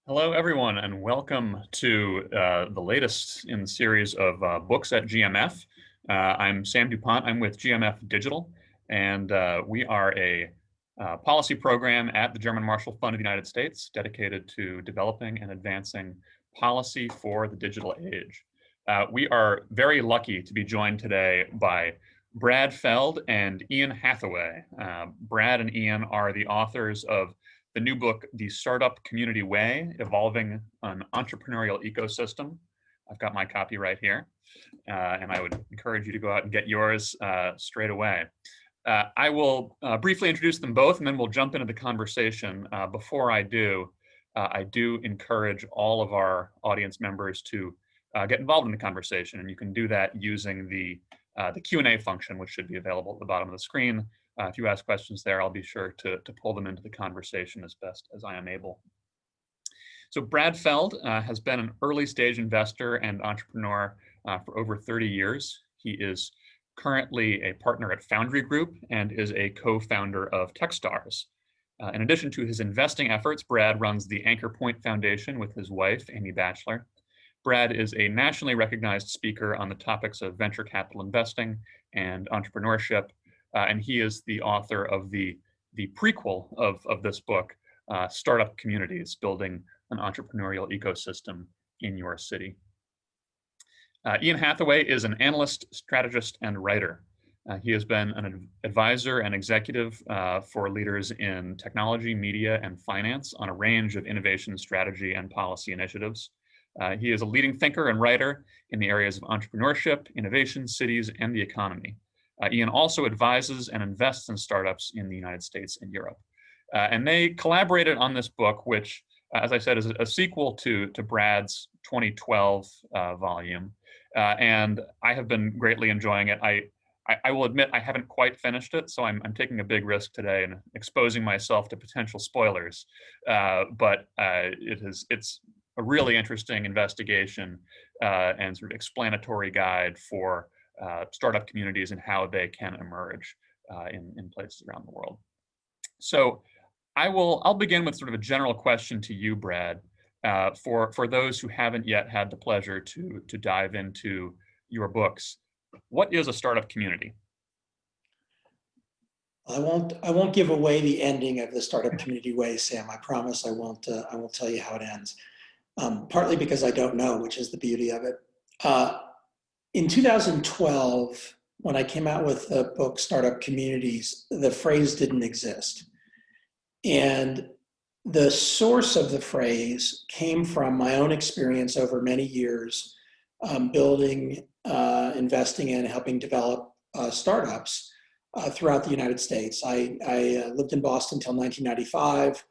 Hello, everyone, and welcome to the latest in the series of books at GMF. I'm Sam duPont. I'm with GMF Digital, and we are a policy program at the German Marshall Fund of the United States dedicated to developing and advancing policy for the digital age. We are very lucky to be joined today by Brad Feld and Ian Hathaway. Brad and Ian are the authors of the new book, The Startup Community Way, Evolving an Entrepreneurial Ecosystem. I've got my copy right here, and I would encourage you to go out and get yours straight away. I will briefly introduce them both, and then we'll jump into the conversation. Before I do encourage all of our audience members to get involved in the conversation, and you can do that using the Q&A function, which should be available at the bottom of the screen. If you ask questions there, I'll be sure to pull them into the conversation as best as I am able. So Brad Feld has been an early stage investor and entrepreneur for over 30 years. He is currently a partner at Foundry Group and is a co-founder of Techstars. In addition to his investing efforts, Brad runs the Anchor Point Foundation with his wife, Amy Batchelor. Brad is a nationally recognized speaker on the topics of venture capital investing and entrepreneurship. And he is the author of the prequel of this book, Startup Communities, Building an Entrepreneurial Ecosystem in Your City. Ian Hathaway is an analyst, strategist, and writer. He has been an advisor and executive for leaders in technology, media, and finance on a range of innovation, strategy, and policy initiatives. He is a leading thinker and writer in the areas of entrepreneurship, innovation, cities, and the economy. Ian also advises and invests in startups in the United States and Europe. And they collaborated on this book, which, as I said, is a sequel to Brad's 2012 volume. And I have been greatly enjoying it. I will admit I haven't quite finished it, so I'm taking a big risk today and exposing myself to potential spoilers. But it's a really interesting investigation and sort of explanatory guide for startup communities and how they can emerge in places around the world. So I'll begin with sort of a general question to you, Brad, for those who haven't yet had the pleasure to dive into your books. What is a startup community? I won't give away the ending of the Startup Community Way, Sam. I promise I won't tell you how it ends. Partly because I don't know, which is the beauty of it. In 2012, when I came out with the book Startup Communities, the phrase didn't exist. And the source of the phrase came from my own experience over many years building, investing in, helping develop startups throughout the United States. I lived in Boston until 1995.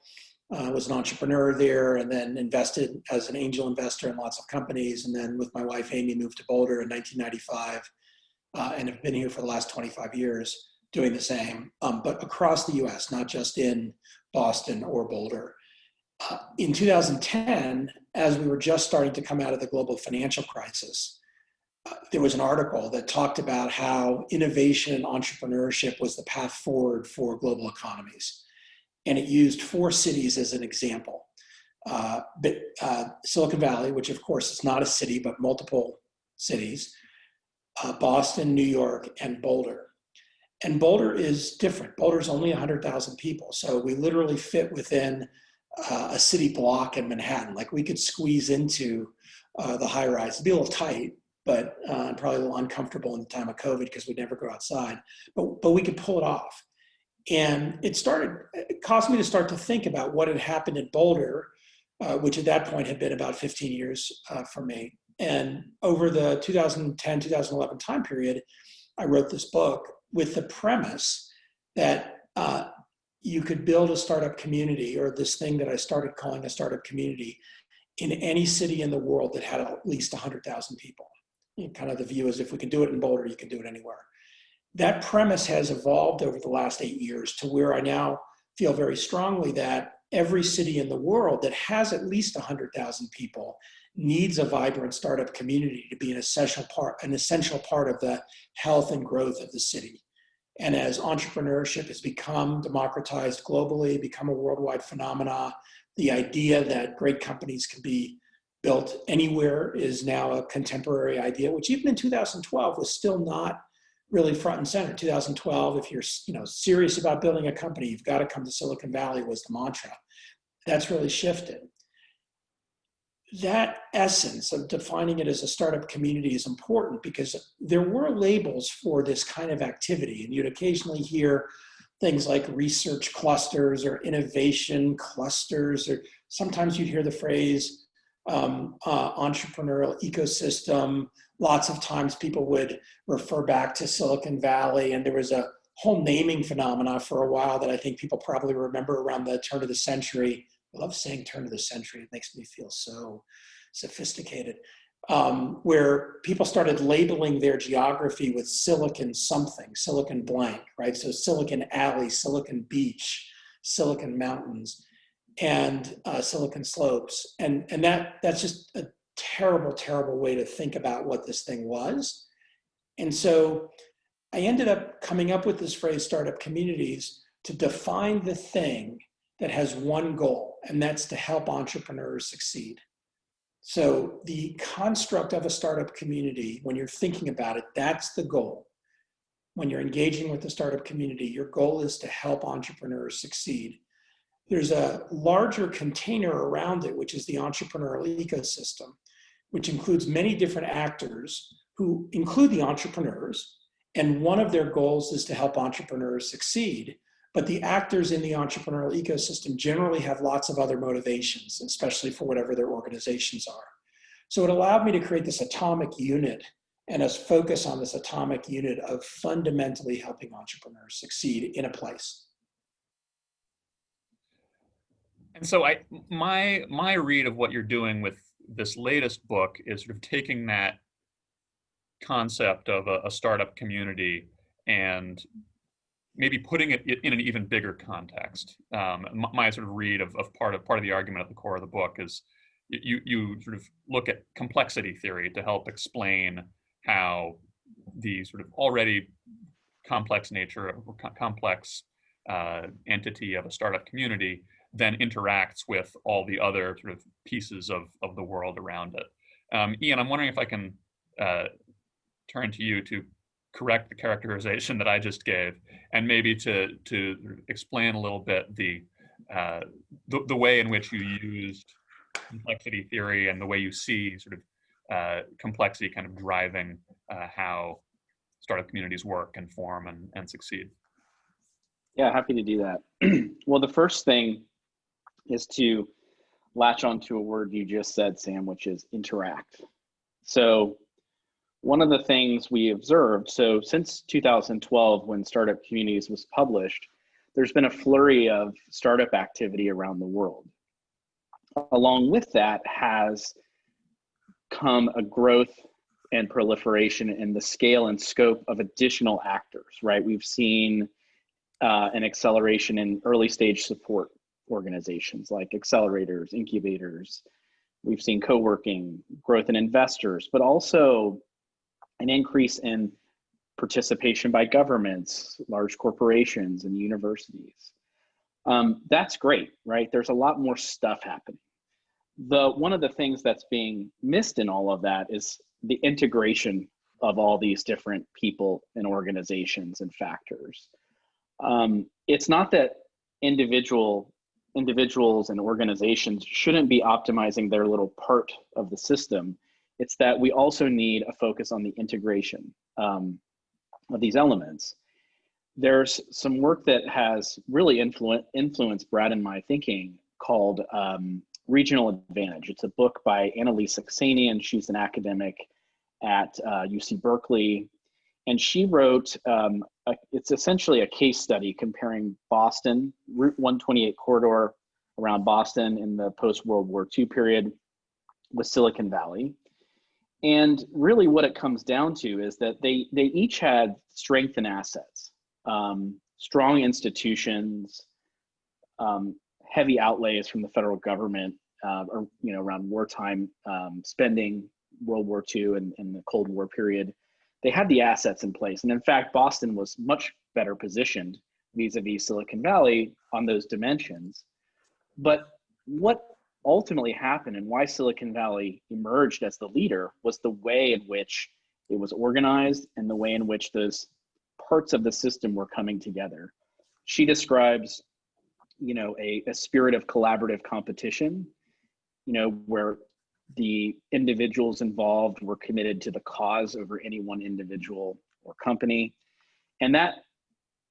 Was an entrepreneur there, and then invested as an angel investor in lots of companies. And then with my wife, Amy, moved to Boulder in 1995 and have been here for the last 25 years doing the same, but across the US, not just in Boston or Boulder. In 2010, as we were just starting to come out of the global financial crisis, there was an article that talked about how innovation and entrepreneurship was the path forward for global economies. And it used 4 cities as an example. Silicon Valley, which of course is not a city, but multiple cities, Boston, New York, and Boulder. And Boulder is different. Boulder's only 100,000 people. So we literally fit within a city block in Manhattan. Like we could squeeze into the high rise. It'd be a little tight, but probably a little uncomfortable in the time of COVID because we'd never go outside. But we could pull it off. And it caused me to start to think about what had happened in Boulder, which at that point had been about 15 years for me. And over the 2010, 2011 time period, I wrote this book with the premise that you could build a startup community, or this thing that I started calling a startup community, in any city in the world that had at least 100,000 people. Kind of the view is if we can do it in Boulder, you can do it anywhere. That premise has evolved over the last 8 years to where I now feel very strongly that every city in the world that has at least 100,000 people needs a vibrant startup community to be an essential part of the health and growth of the city. And as entrepreneurship has become democratized globally, become a worldwide phenomena, The idea that great companies can be built anywhere is now a contemporary idea, which even in 2012 was still not really front and center. 2012, if you're serious about building a company, you've got to come to Silicon Valley was the mantra. That's really shifted. That essence of defining it as a startup community is important because there were labels for this kind of activity, and you'd occasionally hear things like research clusters or innovation clusters, or sometimes you'd hear the phrase entrepreneurial ecosystem. Lots of times people would refer back to Silicon Valley, and there was a whole naming phenomena for a while that I think people probably remember around the turn of the century. I love saying turn of the century. It makes me feel so sophisticated. Where people started labeling their geography with Silicon something, Silicon blank, right? So Silicon Alley, Silicon Beach, Silicon Mountains, and Silicon Slopes. And that's just a terrible, terrible way to think about what this thing was. And so I ended up coming up with this phrase, startup communities, to define the thing that has one goal, and that's to help entrepreneurs succeed. So the construct of a startup community, when you're thinking about it, that's the goal. When you're engaging with the startup community, your goal is to help entrepreneurs succeed. There's a larger container around it, which is the entrepreneurial ecosystem, which includes many different actors who include the entrepreneurs. And one of their goals is to help entrepreneurs succeed. But the actors in the entrepreneurial ecosystem generally have lots of other motivations, especially for whatever their organizations are. So it allowed me to create this atomic unit and us focus on this atomic unit of fundamentally helping entrepreneurs succeed in a place. And so my read of what you're doing with this latest book is sort of taking that concept of a startup community and maybe putting it in an even bigger context. My sort of read of part of the argument at the core of the book is you sort of look at complexity theory to help explain how the sort of already complex nature, complex entity of a startup community then interacts with all the other sort of pieces of the world around it. Ian, I'm wondering if I can turn to you to correct the characterization that I just gave, and maybe to explain a little bit the way in which you used complexity theory and the way you see sort of complexity kind of driving how startup communities work and form and succeed. Yeah, happy to do that. Well, the first thing is to latch onto a word you just said, Sam, which is interact. So one of the things we observed, so since 2012, when Startup Communities was published, there's been a flurry of startup activity around the world. Along with that has come a growth and proliferation in the scale and scope of additional actors, right? We've seen an acceleration in early stage support organizations like accelerators, incubators. We've seen co-working, growth in investors, but also an increase in participation by governments, large corporations, and universities. That's great, right? There's a lot more stuff happening. One of the things that's being missed in all of that is the integration of all these different people and organizations and factors. It's not that individuals and organizations shouldn't be optimizing their little part of the system. It's that we also need a focus on the integration of these elements. There's some work that has really influenced Brad and my thinking called Regional Advantage. It's a book by Annalise Saxenian. She's an academic at UC Berkeley. And she wrote, it's essentially a case study comparing Boston, Route 128 corridor around Boston in the post-World War II period with Silicon Valley. And really what it comes down to is that they each had strength and assets, strong institutions, heavy outlays from the federal government, around wartime spending, World War II and the Cold War period. They had the assets in place. And in fact, Boston was much better positioned vis-a-vis Silicon Valley on those dimensions. But what ultimately happened and why Silicon Valley emerged as the leader was the way in which it was organized and the way in which those parts of the system were coming together. She describes, a spirit of collaborative competition, where the individuals involved were committed to the cause over any one individual or company. And that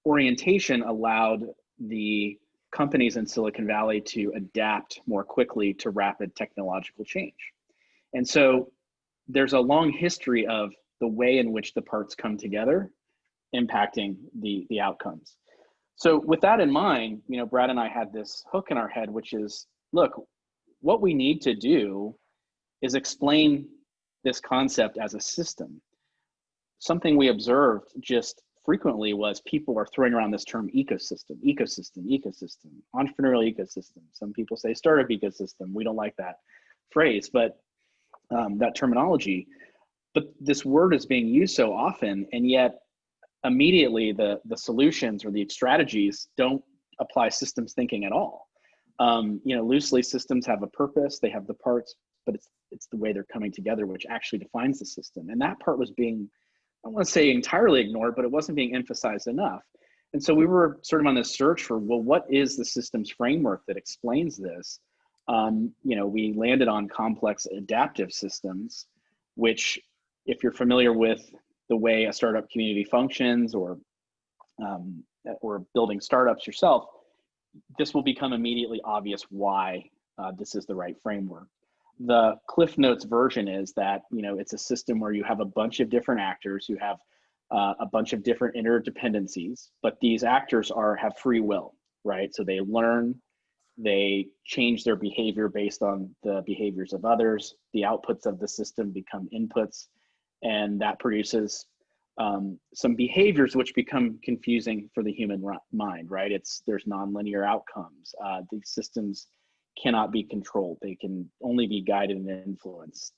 orientation allowed the companies in Silicon Valley to adapt more quickly to rapid technological change. And so there's a long history of the way in which the parts come together impacting the outcomes. So with that in mind, Brad and I had this hook in our head, which is, look, what we need to do is explain this concept as a system. Something we observed just frequently was people are throwing around this term ecosystem, entrepreneurial ecosystem. Some people say startup ecosystem. We don't like that phrase, but that terminology. But this word is being used so often, and yet immediately the solutions or the strategies don't apply systems thinking at all. Loosely, systems have a purpose, they have the parts, but it's the way they're coming together which actually defines the system. And that part was being, I don't want to say entirely ignored, but it wasn't being emphasized enough. And so we were sort of on this search for, well, what is the systems framework that explains this? We landed on complex adaptive systems, which, if you're familiar with the way a startup community functions or building startups yourself, this will become immediately obvious why this is the right framework. The Cliff Notes version is that, it's a system where you have a bunch of different actors who have a bunch of different interdependencies, but these actors have free will, right? So they learn, they change their behavior based on the behaviors of others. The outputs of the system become inputs, and that produces some behaviors which become confusing for the human mind, right? There's nonlinear outcomes. These systems cannot be controlled. They can only be guided and influenced.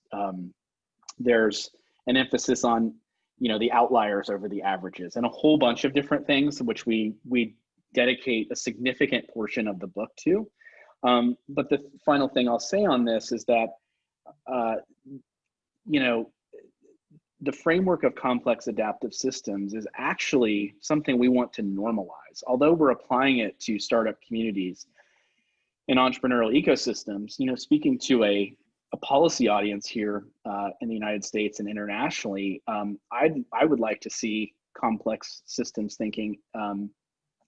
There's an emphasis on, the outliers over the averages, and a whole bunch of different things, which we dedicate a significant portion of the book to. But the final thing I'll say on this is that, the framework of complex adaptive systems is actually something we want to normalize. Although we're applying it to startup communities and entrepreneurial ecosystems, speaking to a policy audience here in the United States and internationally, I would like to see complex systems thinking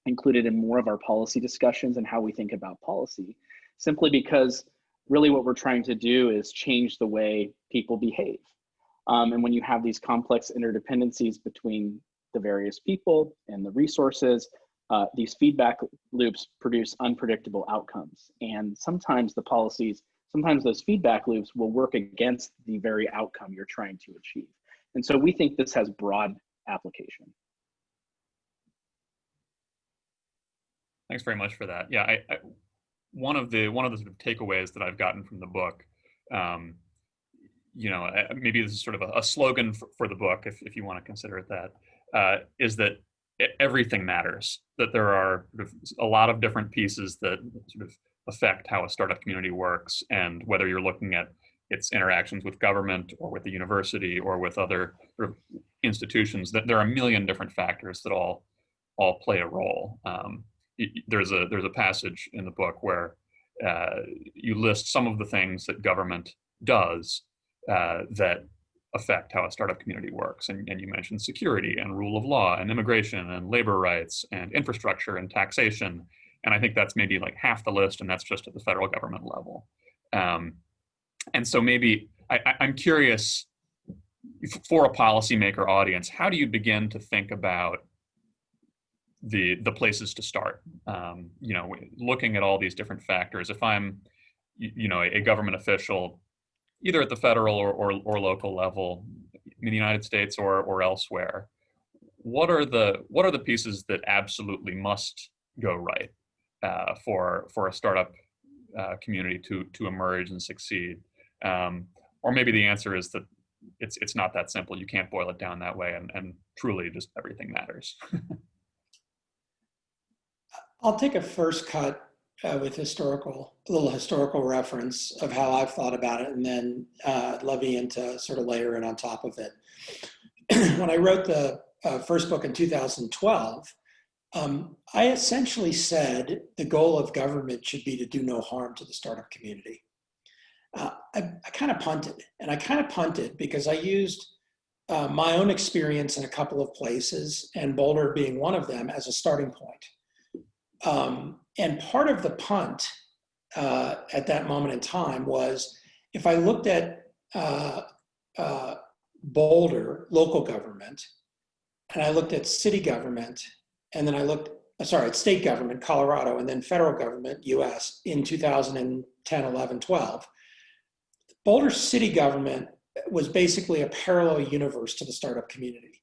included in more of our policy discussions and how we think about policy, simply because really what we're trying to do is change the way people behave. And when you have these complex interdependencies between the various people and the resources, these feedback loops produce unpredictable outcomes. And sometimes those feedback loops will work against the very outcome you're trying to achieve. And so we think this has broad application. Thanks very much for that. Yeah, one of the sort of takeaways that I've gotten from the book, maybe this is sort of a slogan for the book, if you want to consider it that, is that everything matters, that there are sort of a lot of different pieces that sort of affect how a startup community works, and whether you're looking at its interactions with government or with the university or with other sort of institutions, that there are a million different factors that all play a role. There's a passage in the book where you list some of the things that government does that affect how a startup community works. And you mentioned security and rule of law and immigration and labor rights and infrastructure and taxation. And I think that's maybe like half the list, and that's just at the federal government level. And so maybe I'm curious, for a policymaker audience, how do you begin to think about the places to start? Looking at all these different factors. If I'm, a government official, either at the federal or local level in the United States or elsewhere, what are the pieces that absolutely must go right for a startup community to emerge and succeed? Or maybe the answer is that it's not that simple. You can't boil it down that way, and truly just everything matters. I'll take a first cut with a little historical reference of how I've thought about it, and then love Ian to sort of layer in on top of it. When I wrote the first book in 2012, I essentially said the goal of government should be to do no harm to the startup community. I kind of punted, and I kind of punted because I used my own experience in a couple of places, and Boulder being one of them, as a starting point. And part of the punt at that moment in time was, if I looked at Boulder, local government, and I looked at city government, and then I looked, at state government, Colorado, and then federal government, US, in 2010, 11, 12, Boulder city government was basically a parallel universe to the startup community.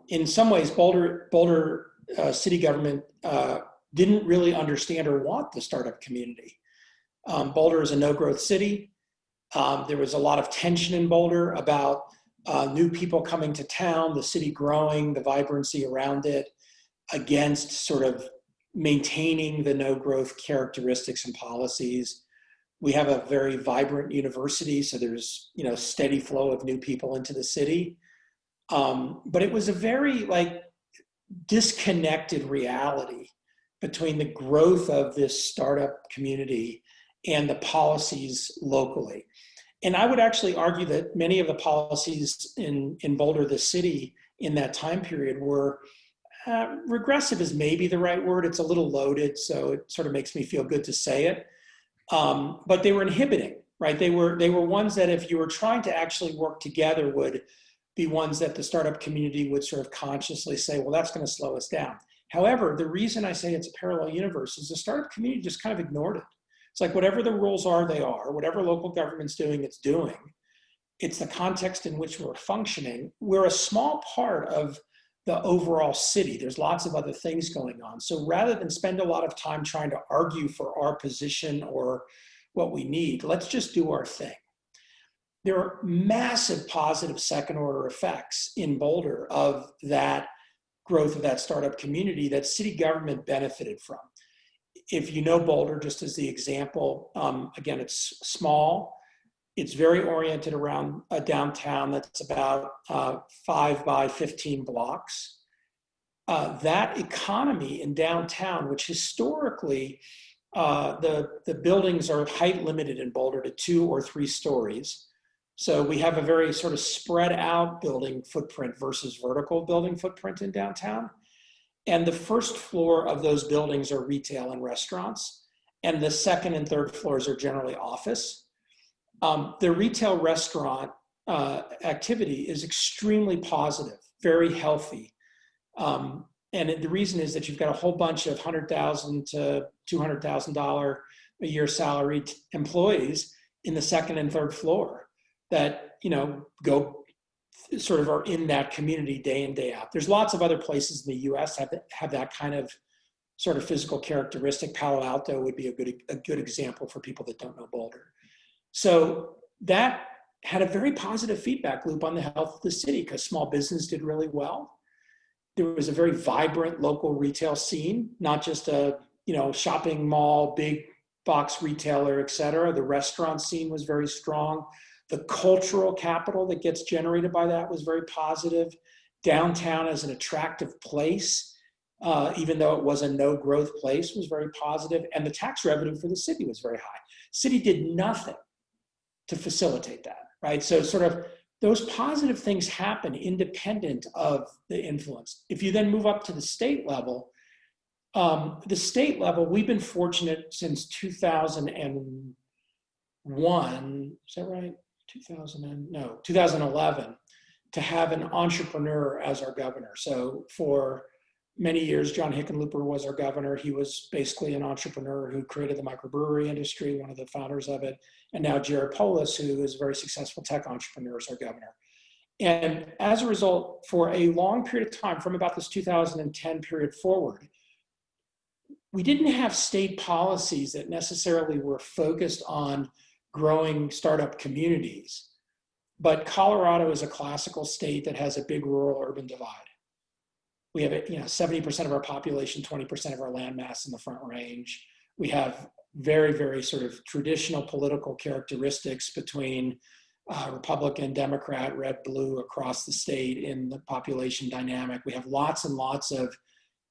In some ways, Boulder city government didn't really understand or want the startup community. Boulder is a no-growth city. There was a lot of tension in Boulder about new people coming to town, the city growing, the vibrancy around it, against sort of maintaining the no-growth characteristics and policies. We have a very vibrant university, so there's steady flow of new people into the city. But it was a very disconnected reality between the growth of this startup community and the policies locally. And I would actually argue that many of the policies in Boulder, the city, in that time period were regressive is maybe the right word. It's a little loaded, so it sort of makes me feel good to say it. But they were inhibiting, right? They were ones that, if you were trying to actually work together, would be ones that the startup community would sort of consciously say, well, that's going to slow us down. However, the reason I say it's a parallel universe is the startup community just kind of ignored it. It's like, whatever the rules are, they are. Whatever local government's doing, it's doing. It's the context in which we're functioning. We're a small part of the overall city. There's lots of other things going on. So rather than spend a lot of time trying to argue for our position or what we need, let's just do our thing. There are massive positive second order effects in Boulder of that growth of that startup community that city government benefited from. If you know Boulder, just as the example, again, it's small. It's very oriented around a downtown that's about 5 by 15 blocks. That economy in downtown, which historically, the buildings are height limited in Boulder to 2 or 3 stories. So we have a very sort of spread out building footprint versus vertical building footprint in downtown. And the first floor of those buildings are retail and restaurants. And the second and third floors are generally office. The retail restaurant activity is extremely positive, very healthy. And the reason is that you've got a whole bunch of $100,000 to $200,000 a year salaried employees in the second and third floor that, go sort of are in that community day in, day out. There's lots of other places in the US have that kind of sort of physical characteristic. Palo Alto would be a good example for people that don't know Boulder. So that had a very positive feedback loop on the health of the city, because small business did really well. There was a very vibrant local retail scene, not just a shopping mall, big box retailer, et cetera. The restaurant scene was very strong. The cultural capital that gets generated by that was very positive. Downtown as an attractive place, even though it was a no growth place, was very positive. And the tax revenue for the city was very high. City did nothing to facilitate that, right? So sort of those positive things happen independent of the influence. If you then move up to the state level, we've been fortunate since 2001, is that right? 2011, to have an entrepreneur as our governor. So for many years, John Hickenlooper was our governor. He was basically an entrepreneur who created the microbrewery industry, one of the founders of it. And now Jared Polis, who is a very successful tech entrepreneur, is our governor. And as a result, for a long period of time, from about this 2010 period forward, we didn't have state policies that necessarily were focused on growing startup communities. But Colorado is a classical state that has a big rural-urban divide. We have 70% of our population, 20% of our land mass in the Front Range. We have very, very sort of traditional political characteristics between Republican, Democrat, red, blue across the state in the population dynamic. We have lots and lots of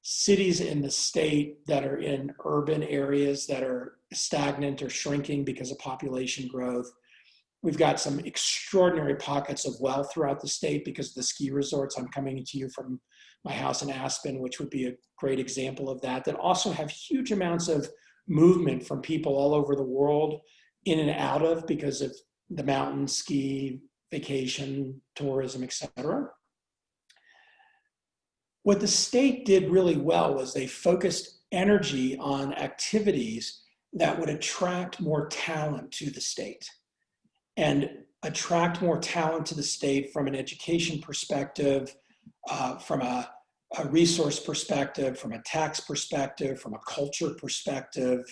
cities in the state that are in urban areas that are stagnant or shrinking because of population growth. We've got some extraordinary pockets of wealth throughout the state because of the ski resorts. I'm coming to you from my house in Aspen, which would be a great example of that, that also have huge amounts of movement from people all over the world in and out of because of the mountain, ski, vacation, tourism, etc. What the state did really well was they focused energy on activities that would attract more talent to the state and attract more talent to the state from an education perspective, from a resource perspective, from a tax perspective, from a culture perspective,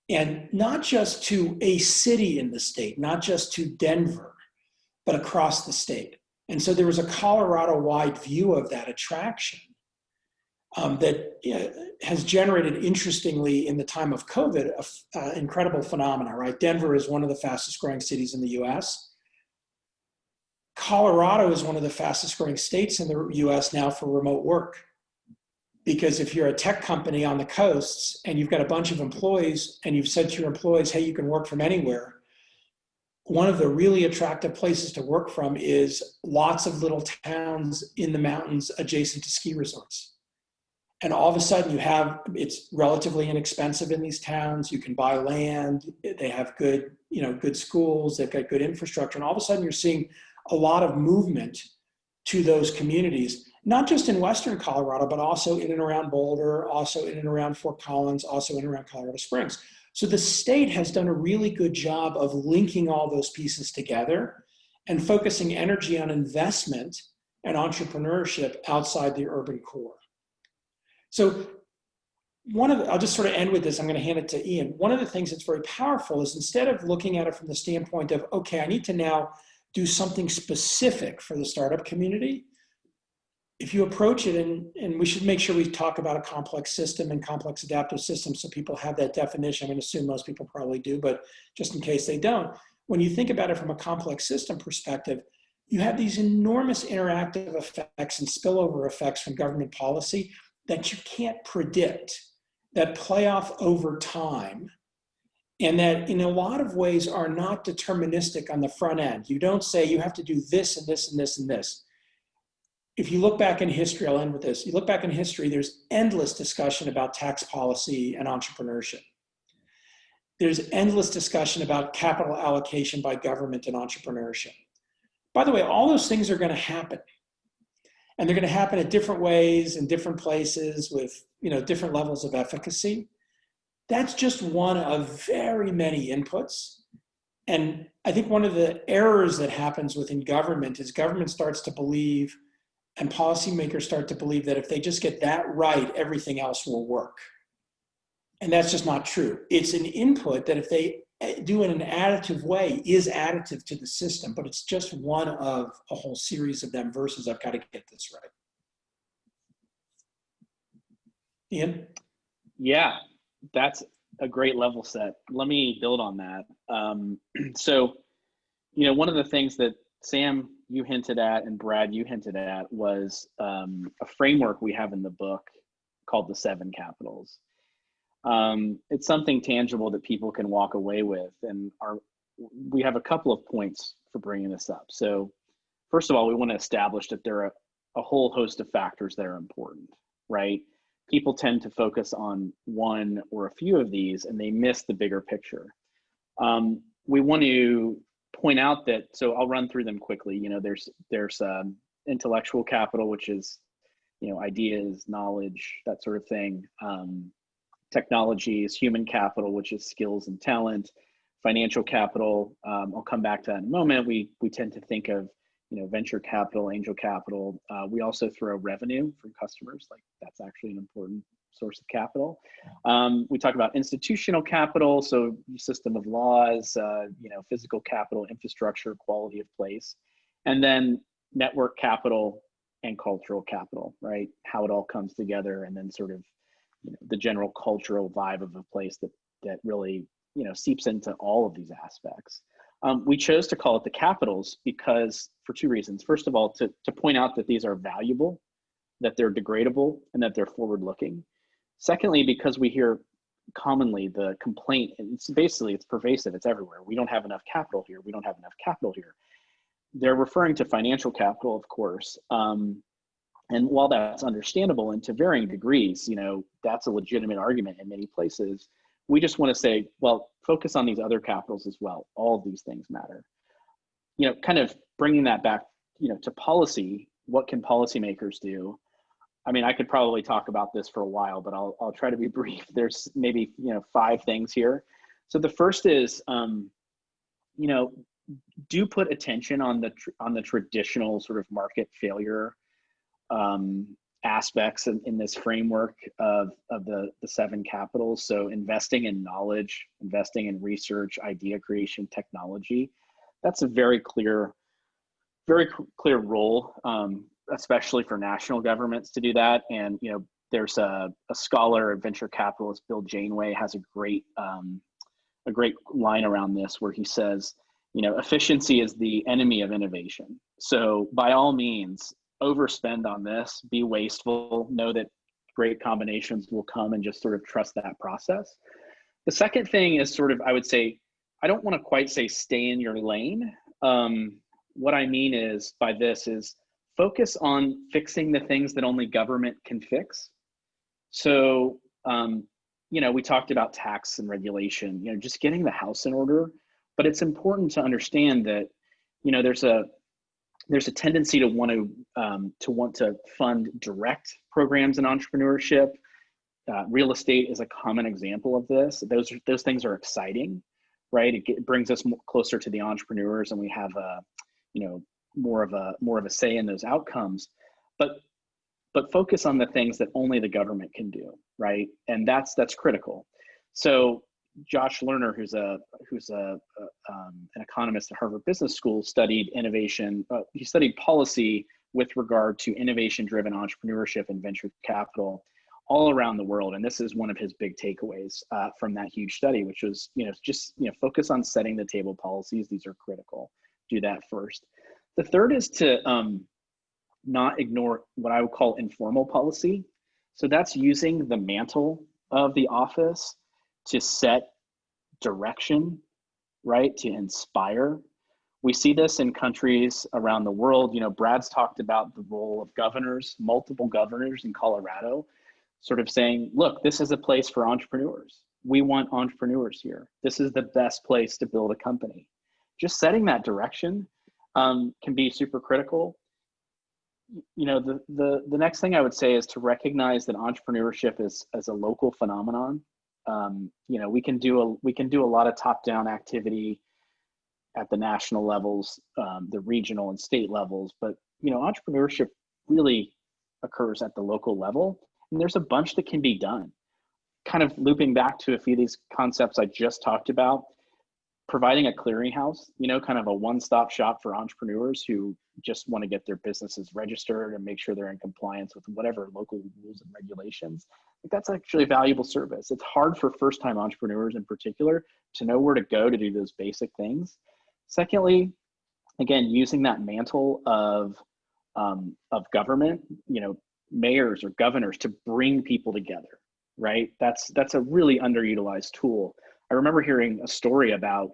and not just to a city in the state, not just to Denver, but across the state. And so there was a Colorado-wide view of that attraction that has generated, interestingly, in the time of COVID, an incredible phenomena, right? Denver is one of the fastest growing cities in the US. Colorado is one of the fastest growing states in the US now for remote work. Because if you're a tech company on the coasts and you've got a bunch of employees and you've said to your employees, hey, you can work from anywhere, one of the really attractive places to work from is lots of little towns in the mountains adjacent to ski resorts. And all of a sudden it's relatively inexpensive in these towns. You can buy land, they have good schools, they've got good infrastructure. And all of a sudden you're seeing a lot of movement to those communities, not just in Western Colorado, but also in and around Boulder, also in and around Fort Collins, also in and around Colorado Springs. So the state has done a really good job of linking all those pieces together and focusing energy on investment and entrepreneurship outside the urban core. So I'll just sort of end with this, I'm going to hand it to Ian. One of the things that's very powerful is instead of looking at it from the standpoint of, okay, I need to now do something specific for the startup community, if you approach it, and we should make sure we talk about a complex system and complex adaptive systems so people have that definition. I'm going to assume most people probably do, but just in case they don't, when you think about it from a complex system perspective, you have these enormous interactive effects and spillover effects from government policy that you can't predict, that play off over time, and that in a lot of ways are not deterministic on the front end. You don't say you have to do this and this and this and this. If you look back in history, I'll end with this. You look back in history, there's endless discussion about tax policy and entrepreneurship. There's endless discussion about capital allocation by government and entrepreneurship. By the way, all those things are going to happen. And they're going to happen in different ways in different places with different levels of efficacy. That's just one of very many inputs. And I think one of the errors that happens within government is government starts to believe and policymakers start to believe that if they just get that right, everything else will work. And that's just not true. It's an input that if they do it in an additive way is additive to the system, but it's just one of a whole series of them versus I've got to get this right. Ian? Yeah, that's a great level set. Let me build on that. So, one of the things that Sam, you hinted at, and Brad, you hinted at, was a framework we have in the book called the 7 Capitals. It's something tangible that people can walk away with, and we have a couple of points for bringing this up. So first of all, we want to establish that there are a whole host of factors that are important, right? People tend to focus on one or a few of these and they miss the bigger picture. We want to point out that, so I'll run through them quickly. There's intellectual capital, which is, ideas, knowledge, that sort of thing. Technology is human capital, which is skills and talent. Financial capital, I'll come back to that in a moment. We tend to think of venture capital, angel capital. We also throw revenue from customers, like that's actually an important source of capital. We talk about institutional capital, so system of laws, physical capital, infrastructure, quality of place, and then network capital and cultural capital, right? How it all comes together, and then sort of, you know, the general cultural vibe of a place that really, you know, seeps into all of these aspects. We chose to call it the capitals because for two reasons. First of all, to point out that these are valuable, that they're degradable, and that they're forward-looking. Secondly, because we hear commonly the complaint, and it's pervasive, it's everywhere. We don't have enough capital here. We don't have enough capital here. They're referring to financial capital, of course. And while that's understandable and to varying degrees, you know, that's a legitimate argument in many places. We just want to say, well, focus on these other capitals as well. All of these things matter. You know, kind of bringing that back, you know, to policy, what can policymakers do? I mean, I could probably talk about this for a while, but I'll try to be brief. There's maybe, you know, 5 things here. So the first is, you know, do put attention on the traditional sort of market failure aspects in this framework of the 7 capitals. So investing in knowledge, investing in research, idea creation, technology. That's a very clear role, especially for national governments to do that. And, you know, there's a scholar, a venture capitalist, Bill Janeway, has a great line around this where he says, you know, efficiency is the enemy of innovation. So by all means, overspend on this, be wasteful, know that great combinations will come, and just sort of trust that process. The second thing is sort of, I would say, I don't want to quite say stay in your lane. What I mean is by this is focus on fixing the things that only government can fix. So, you know, we talked about tax and regulation, you know, just getting the house in order, but it's important to understand that, you know, there's a tendency to want to fund direct programs in entrepreneurship. Real estate is a common example of this. Those things are exciting, right? It brings us closer to the entrepreneurs, and we have you know, more of a say in those outcomes. But focus on the things that only the government can do, right? And that's critical. So Josh Lerner, who's an economist at Harvard Business School, studied innovation. He studied policy with regard to innovation-driven entrepreneurship and venture capital all around the world. And this is one of his big takeaways from that huge study, which was, you know, just, you know, focus on setting the table policies. These are critical. Do that first. The third is to not ignore what I would call informal policy. So that's using the mantle of the office to set direction, right? To inspire. We see this in countries around the world. You know, Brad's talked about the role of governors, multiple governors in Colorado, sort of saying, look, this is a place for entrepreneurs. We want entrepreneurs here. This is the best place to build a company. Just setting that direction can be super critical. You know, the next thing I would say is to recognize that entrepreneurship is as a local phenomenon. You know, we can do a lot of top-down activity at the national levels, the regional and state levels, but, you know, entrepreneurship really occurs at the local level, and there's a bunch that can be done. Kind of looping back to a few of these concepts I just talked about, providing a clearinghouse, you know, kind of a one-stop shop for entrepreneurs who just want to get their businesses registered and make sure they're in compliance with whatever local rules and regulations. That's actually a valuable service. It's hard for first-time entrepreneurs in particular to know where to go to do those basic things. Secondly, again, using that mantle of government, you know, mayors or governors to bring people together, right? That's a really underutilized tool. I remember hearing a story about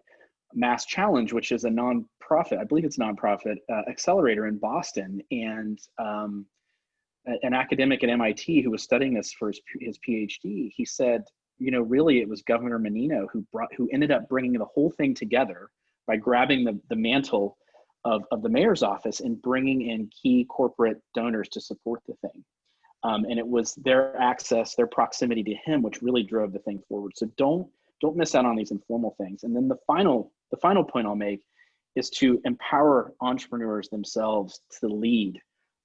Mass Challenge, which is a nonprofit, I believe it's a nonprofit accelerator in Boston, and an academic at MIT who was studying this for his PhD, he said, you know, really it was Governor Menino who ended up bringing the whole thing together by grabbing the mantle of the mayor's office and bringing in key corporate donors to support the thing. And it was their access, their proximity to him, which really drove the thing forward. So don't miss out on these informal things. And then the final point I'll make is to empower entrepreneurs themselves to lead.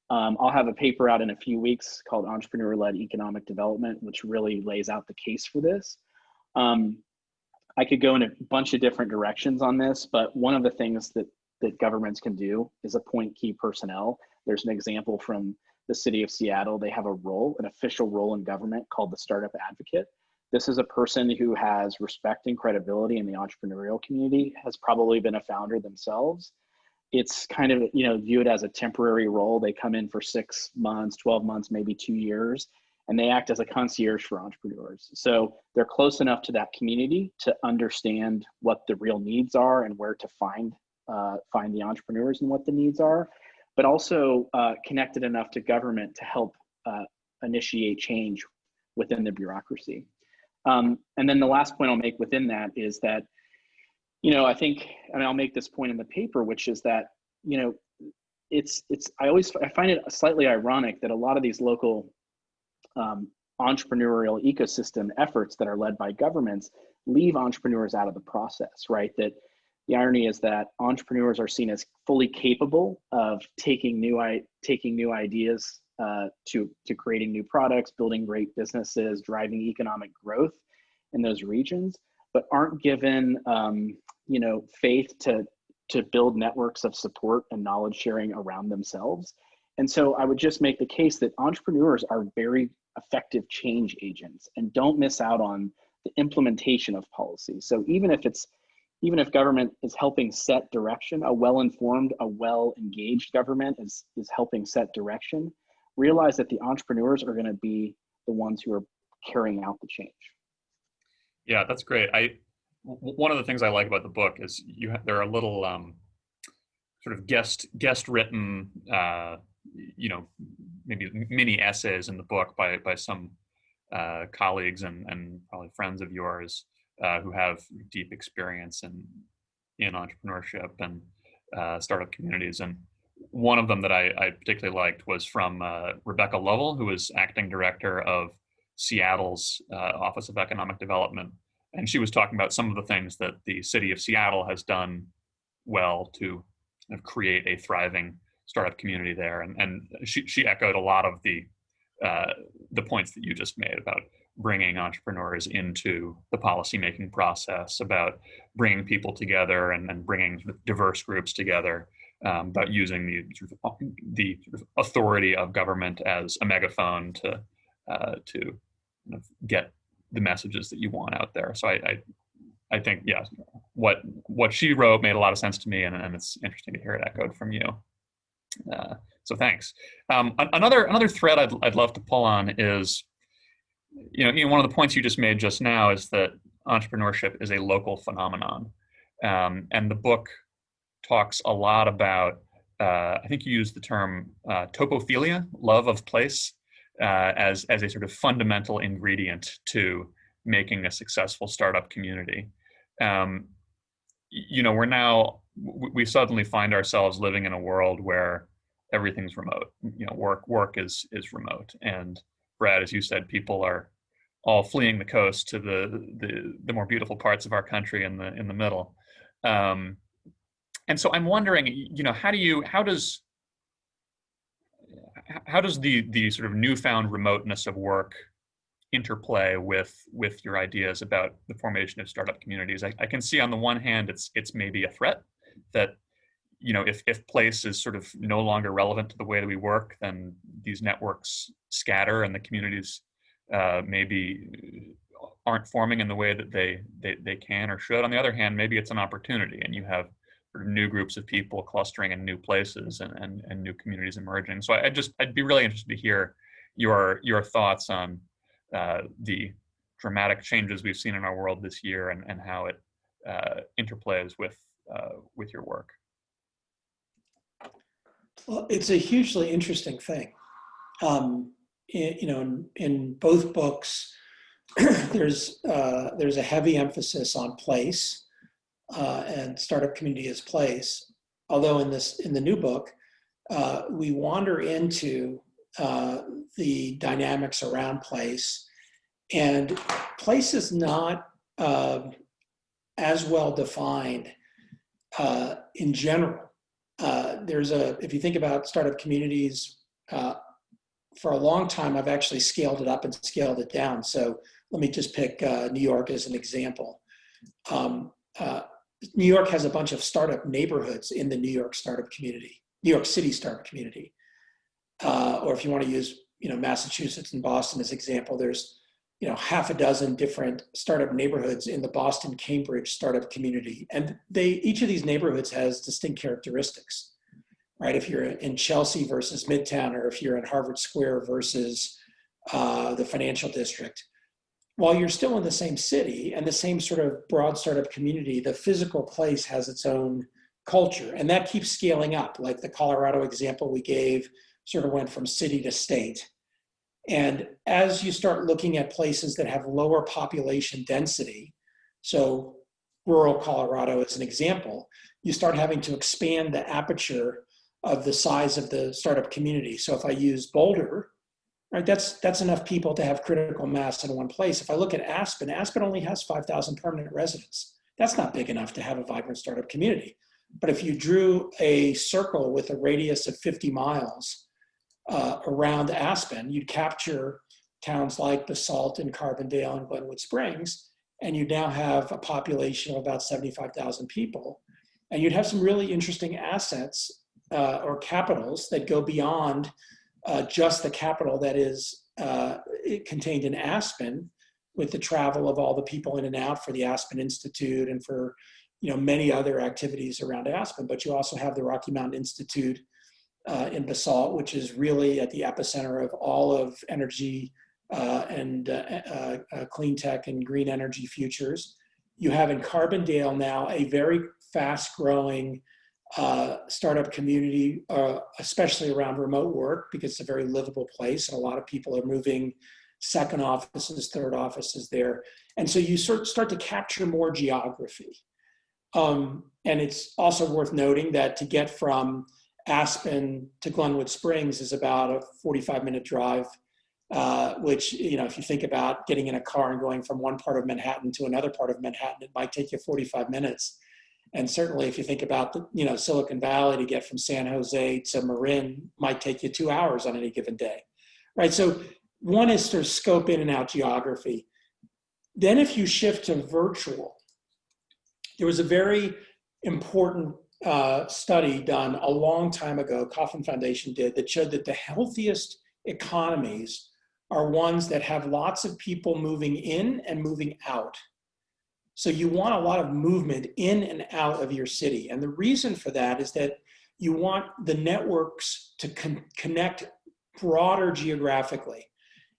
I'll have a paper out in a few weeks called Entrepreneur-Led Economic Development, which really lays out the case for this. I could go in a bunch of different directions on this, but one of the things that governments can do is appoint key personnel. There's an example from the city of Seattle. They have an official role in government called the Startup Advocate. This is a person who has respect and credibility in the entrepreneurial community, has probably been a founder themselves. It's kind of, viewed as a temporary role. They come in for 6 months, 12 months, maybe 2 years, and they act as a concierge for entrepreneurs. So they're close enough to that community to understand what the real needs are and where to find the entrepreneurs and what the needs are, but also connected enough to government to help initiate change within the bureaucracy. And then the last point I'll make within that is that, I think, and I'll make this point in the paper, which is that, I find it slightly ironic that a lot of these local entrepreneurial ecosystem efforts that are led by governments leave entrepreneurs out of the process, right? That the irony is that entrepreneurs are seen as fully capable of taking new ideas to creating new products, building great businesses, driving economic growth in those regions, but aren't given faith to build networks of support and knowledge sharing around themselves. And so I would just make the case that entrepreneurs are very effective change agents and don't miss out on the implementation of policy. So even if government is helping set direction, a well-informed, a well-engaged government is helping set direction, realize that the entrepreneurs are going to be the ones who are carrying out the change. Yeah, that's great. One of the things I like about the book is there are little sort of guest written, maybe mini essays in the book by some colleagues and probably friends of yours who have deep experience in entrepreneurship and startup communities. And one of them that I particularly liked was from Rebecca Lovell, who was acting director of Seattle's Office of Economic Development. And she was talking about some of the things that the city of Seattle has done well to kind of create a thriving startup community there. And she echoed a lot of the points that you just made about bringing entrepreneurs into the policymaking process, about bringing people together and bringing sort of diverse groups together, about using the sort of authority of government as a megaphone to kind of get the messages that you want out there. So I think, yeah, what she wrote made a lot of sense to me, and it's interesting to hear it echoed from you. So thanks. Another thread I'd love to pull on is, one of the points you just made just now is that entrepreneurship is a local phenomenon, and the book talks a lot about, I think you used the term topophilia, love of place, as a sort of fundamental ingredient to making a successful startup community. We suddenly find ourselves living in a world where everything's remote. Work is remote, and Brad, as you said, people are all fleeing the coast to the more beautiful parts of our country in the middle. And so I'm wondering, how does the sort of newfound remoteness of work interplay with your ideas about the formation of startup communities? I can see on the one hand, it's maybe a threat that, if place is sort of no longer relevant to the way that we work, then these networks scatter and the communities maybe aren't forming in the way that they can or should. On the other hand, maybe it's an opportunity, and you have sort of new groups of people clustering in new places and new communities emerging. So I'd be really interested to hear your thoughts on the dramatic changes we've seen in our world this year and how it interplays with your work. Well, it's a hugely interesting thing. In both books, there's a heavy emphasis on place and startup community as place. Although in the new book, we wander into the dynamics around place, and place is not as well defined in general. If you think about startup communities, for a long time, I've actually scaled it up and scaled it down. So let me just pick New York as an example. New York has a bunch of startup neighborhoods in the New York City startup community. or if you want to use, Massachusetts and Boston as example, there's, half a dozen different startup neighborhoods in the Boston, Cambridge startup community. And each of these neighborhoods has distinct characteristics, right? If you're in Chelsea versus Midtown, or if you're in Harvard Square versus the financial district, while you're still in the same city and the same sort of broad startup community, the physical place has its own culture, and that keeps scaling up. Like the Colorado example we gave sort of went from city to state. And as you start looking at places that have lower population density, so rural Colorado as an example, you start having to expand the aperture of the size of the startup community. So if I use Boulder, right, that's enough people to have critical mass in one place. If I look at Aspen, Aspen only has 5,000 permanent residents. That's not big enough to have a vibrant startup community. But if you drew a circle with a radius of 50 miles around Aspen, you'd capture towns like Basalt and Carbondale and Glenwood Springs, and you now have a population of about 75,000 people. And you'd have some really interesting assets or capitals that go beyond just the capital that is contained in Aspen, with the travel of all the people in and out for the Aspen Institute and for many other activities around Aspen. But you also have the Rocky Mountain Institute in Basalt, which is really at the epicenter of all of energy and clean tech and green energy futures. You have in Carbondale now a very fast-growing startup community, especially around remote work, because it's a very livable place, and a lot of people are moving second offices, third offices there. And so you start to capture more geography. And it's also worth noting that to get from Aspen to Glenwood Springs is about a 45-minute drive, which, if you think about getting in a car and going from one part of Manhattan to another part of Manhattan, it might take you 45 minutes. And certainly if you think about the, Silicon Valley, to get from San Jose to Marin might take you 2 hours on any given day, right? So one is to scope in and out geography. Then if you shift to virtual, there was a very important study done a long time ago, Kauffman Foundation did, that showed that the healthiest economies are ones that have lots of people moving in and moving out. So you want a lot of movement in and out of your city. And the reason for that is that you want the networks to connect broader geographically.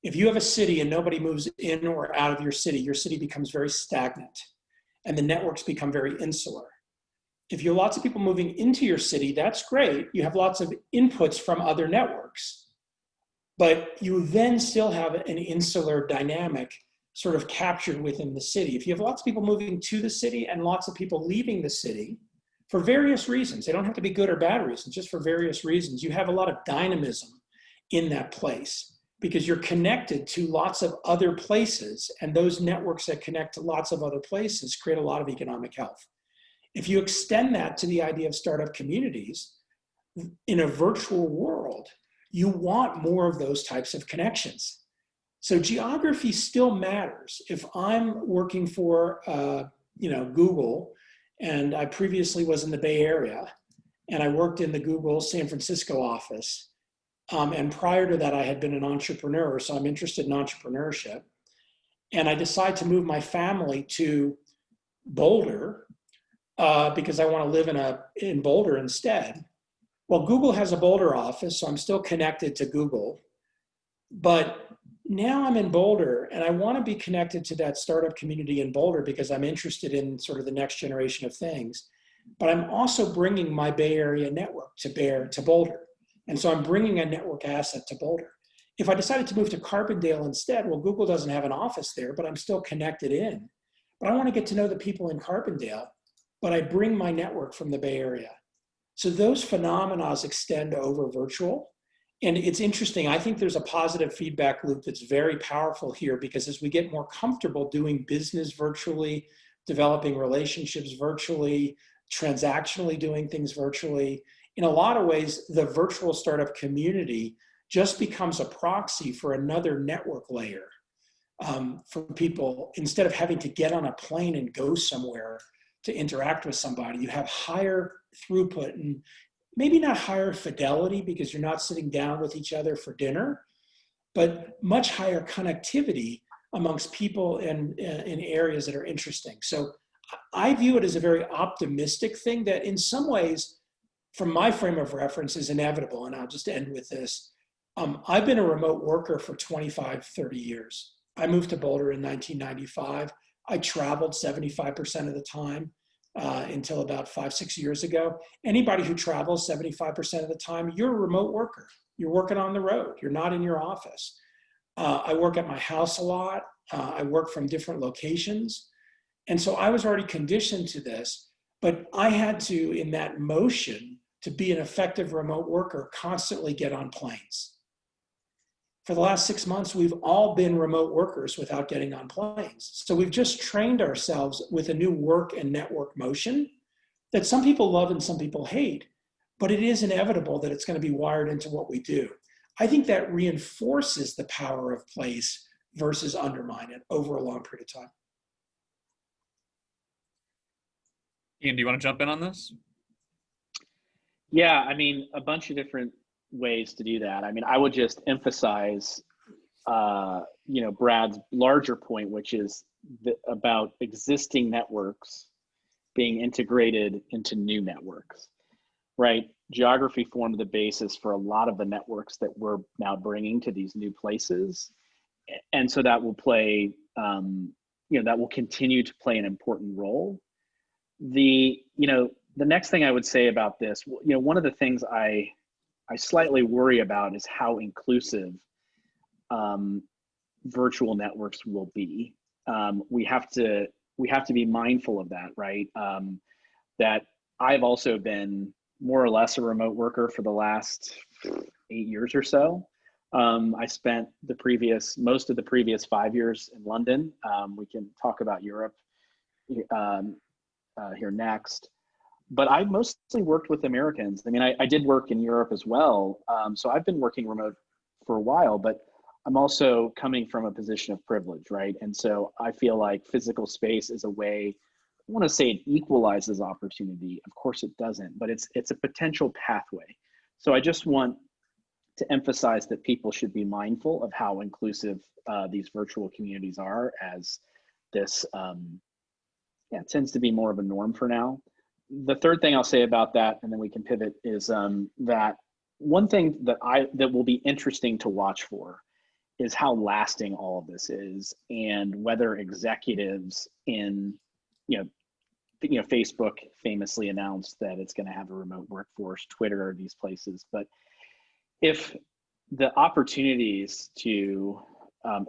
If you have a city and nobody moves in or out of your city becomes very stagnant and the networks become very insular. If you have lots of people moving into your city, that's great. You have lots of inputs from other networks, but you then still have an insular dynamic sort of captured within the city. If you have lots of people moving to the city and lots of people leaving the city for various reasons, they don't have to be good or bad reasons, just for various reasons, you have a lot of dynamism in that place because you're connected to lots of other places, and those networks that connect to lots of other places create a lot of economic health. If you extend that to the idea of startup communities, in a virtual world, you want more of those types of connections. So geography still matters. If I'm working for Google, and I previously was in the Bay Area, and I worked in the Google San Francisco office, and prior to that I had been an entrepreneur, so I'm interested in entrepreneurship, and I decide to move my family to Boulder because I want to live in Boulder instead. Well, Google has a Boulder office, so I'm still connected to Google, but now I'm in Boulder and I want to be connected to that startup community in Boulder because I'm interested in sort of the next generation of things. But I'm also bringing my Bay Area network to Boulder. And so I'm bringing a network asset to Boulder. If I decided to move to Carbondale instead, well, Google doesn't have an office there, but I'm still connected in. But I want to get to know the people in Carbondale, but I bring my network from the Bay Area. So those phenomena extend over virtual. And it's interesting, I think there's a positive feedback loop that's very powerful here because as we get more comfortable doing business virtually, developing relationships virtually, transactionally doing things virtually, in a lot of ways, the virtual startup community just becomes a proxy for another network layer for people. Instead of having to get on a plane and go somewhere to interact with somebody, you have higher throughput and maybe not higher fidelity because you're not sitting down with each other for dinner, but much higher connectivity amongst people in areas that are interesting. So I view it as a very optimistic thing that in some ways, from my frame of reference, is inevitable. And I'll just end with this. I've been a remote worker for 25, 30 years. I moved to Boulder in 1995. I traveled 75% of the time until about 5, 6 years ago. Anybody who travels 75% of the time, you're a remote worker. You're working on the road. You're not in your office. I work at my house a lot. I work from different locations. And so I was already conditioned to this, but I had to, in that motion, to be an effective remote worker, constantly get on planes. For the last 6 months, we've all been remote workers without getting on planes. So we've just trained ourselves with a new work and network motion that some people love and some people hate, but it is inevitable that it's going to be wired into what we do. I think that reinforces the power of place versus undermine it over a long period of time. Ian, do you want to jump in on this? Yeah, I mean, a bunch of different ways to do that. I mean, I would just emphasize, Brad's larger point, which is about existing networks being integrated into new networks, right? Geography formed the basis for a lot of the networks that we're now bringing to these new places. And so that will play, that will continue to play an important role. The next thing I would say about this, one of the things I slightly worry about is how inclusive virtual networks will be. We have to be mindful of that, right? That I've also been more or less a remote worker for the last 8 years or so. I spent most of the previous 5 years in London. We can talk about Europe here next. But I mostly worked with Americans. I mean, I did work in Europe as well. So I've been working remote for a while, but I'm also coming from a position of privilege, right? And so I feel like physical space is a way, I want to say it equalizes opportunity. Of course it doesn't, but it's a potential pathway. So I just want to emphasize that people should be mindful of how inclusive these virtual communities are, as this it tends to be more of a norm for now. The third thing I'll say about that, and then we can pivot, is that one thing that will be interesting to watch for is how lasting all of this is, and whether executives in, Facebook famously announced that it's going to have a remote workforce, Twitter, these places. But if the opportunities to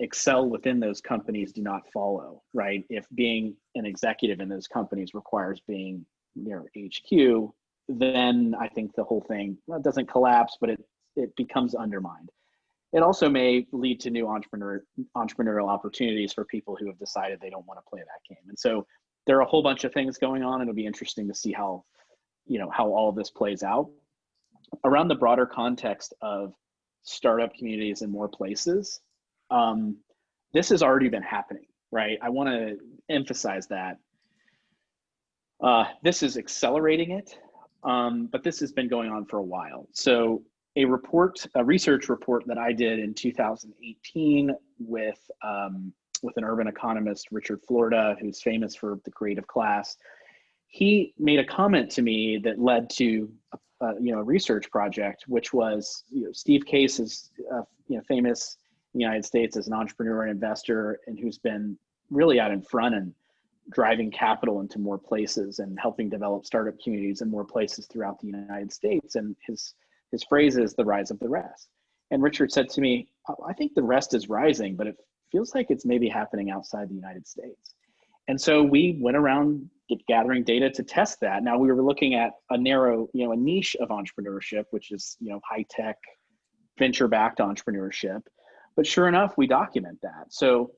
excel within those companies do not follow, right? If being an executive in those companies requires being near HQ, then I think the whole thing doesn't collapse, but it becomes undermined. It also may lead to new entrepreneurial opportunities for people who have decided they don't want to play that game. And so there are a whole bunch of things going on. It'll be interesting to see how all of this plays out. Around the broader context of startup communities in more places, this has already been happening, right? I want to emphasize that. This is accelerating it, but this has been going on for a while. So a research report that I did in 2018 with an urban economist, Richard Florida, who's famous for the creative class, he made a comment to me that led to a research project, which was, Steve Case is famous in the United States as an entrepreneur and investor, and who's been really out in front and driving capital into more places and helping develop startup communities in more places throughout the United States. And his phrase is the rise of the rest. And Richard said to me, I think the rest is rising, but it feels like it's maybe happening outside the United States. And so we went around gathering data to test that. Now we were looking at a narrow, a niche of entrepreneurship, which is, high-tech, venture-backed entrepreneurship. But sure enough, we document that. So